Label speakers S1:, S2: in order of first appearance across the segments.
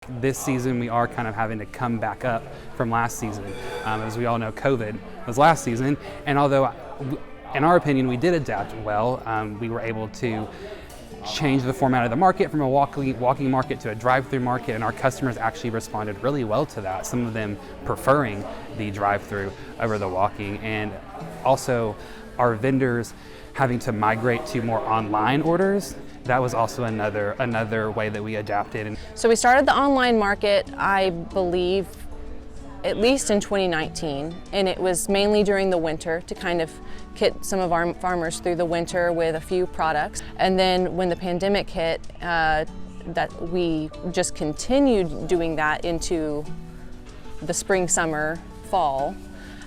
S1: This season we are kind of having to come back up from last season. As we all know, COVID was last season, and although in our opinion we did adapt well, we were able to change the format of the market from a walking market to a drive-through market, and our customers actually responded really well to that, some of them preferring the drive-through over the walking. And also our vendors having to migrate to more online orders, that was also another way that we adapted.
S2: So we started the online market, I believe, at least in 2019, and it was mainly during the winter to kind of get some of our farmers through the winter with a few products. And then when the pandemic hit, that we just continued doing that into the spring, summer, fall.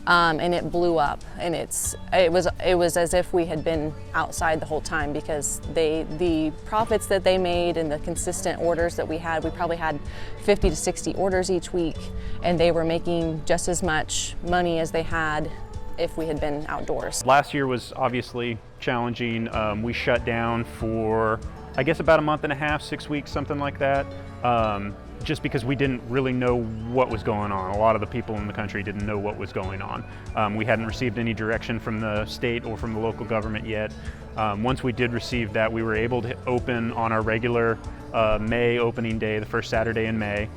S2: And it blew up, and it was as if we had been outside the whole time, because the profits that they made and the consistent orders that we probably had 50 to 60 orders each week, and they were making just as much money as they had if we had been outdoors.
S3: Last year was obviously challenging. We shut down for, I guess, about a month and a half, 6 weeks, something like that. Just because we didn't really know what was going on. A lot of the people in the country didn't know what was going on. We hadn't received any direction from the state or from the local government yet. Once we did receive that, we were able to open on our regular May opening day, the first Saturday in May,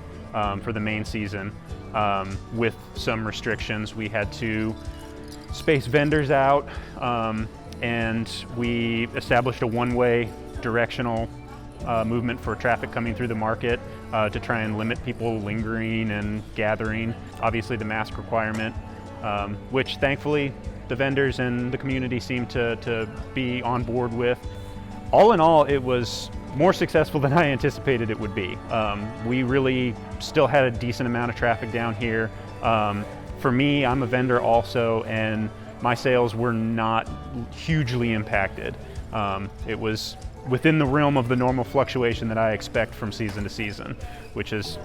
S3: for the main season. With some restrictions, we had to space vendors out, and we established a one-way directional movement for traffic coming through the market to try and limit people lingering and gathering. Obviously the mask requirement, which thankfully the vendors and the community seem to be on board with. All in all, it was more successful than I anticipated it would be. We really still had a decent amount of traffic down here. For me, I'm a vendor also, and my sales were not hugely impacted. It was within the realm of the normal fluctuation that I expect from season to season, which is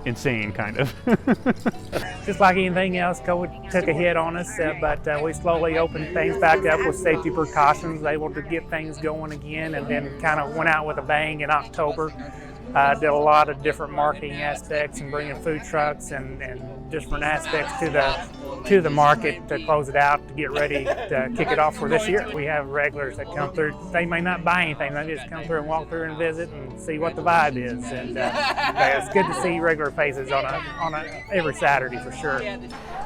S3: insane, kind of.
S4: Just like anything else, COVID took a hit on us, but we slowly opened things back up with safety precautions, able to get things going again, and then kind of went out with a bang in October. Did a lot of different marketing aspects and bringing food trucks and different aspects to the market to close it out, to get ready to kick it off for this year. We have regulars that come through. They may not buy anything, they just come through and walk through and visit and see what the vibe is. And it's good to see regular faces on every Saturday for sure.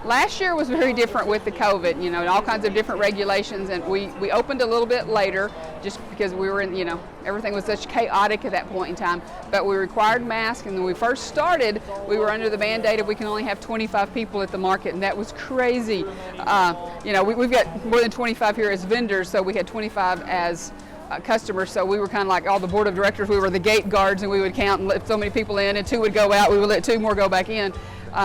S5: Last year was very different with the COVID, and all kinds of different regulations, and we opened a little bit later just because we were in, everything was such chaotic at that point in time, but we required masks, and when we first started, we were under the mandate of we can only have 25 people at the market, and that was crazy. We've got more than 25 here as vendors, so we had 25 as customers, so we were kind of like all the board of directors. We were the gate guards, and we would count and let so many people in, and 2 would go out, we would let 2 more go back in.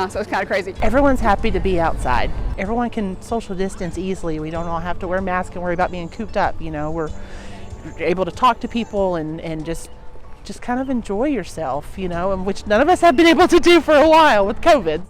S5: So it's kind of crazy.
S6: Everyone's happy to be outside. Everyone can social distance easily. We don't all have to wear masks and worry about being cooped up. We're able to talk to people and just kind of enjoy yourself, and which none of us have been able to do for a while with COVID.